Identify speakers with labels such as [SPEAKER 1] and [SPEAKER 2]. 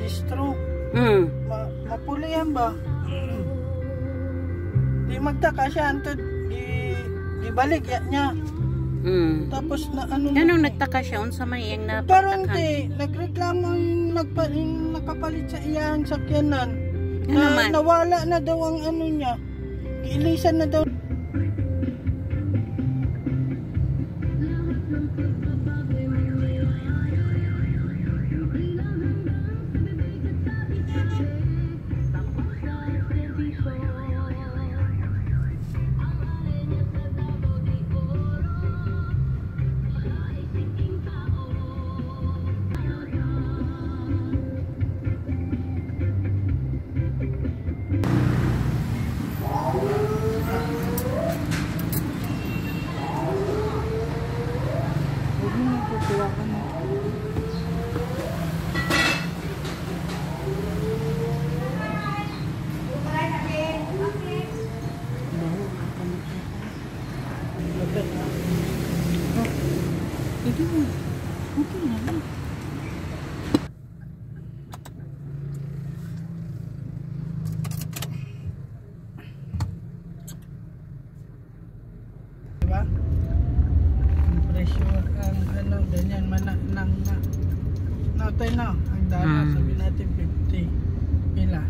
[SPEAKER 1] registro. Mapuli yan ba? Di magtaka siya antod ibalik niya. Tapos na ano
[SPEAKER 2] nagtaka siya unsa man iyang napagtakan.
[SPEAKER 1] Pero hindi nagreklamo yung nakapalit sa iyang sakyanan. Nawala na daw ang ano niya. Giilisan na daw. Diba? Ang presyo ang ano ganyan natay na ang dana sabi natin 50 pila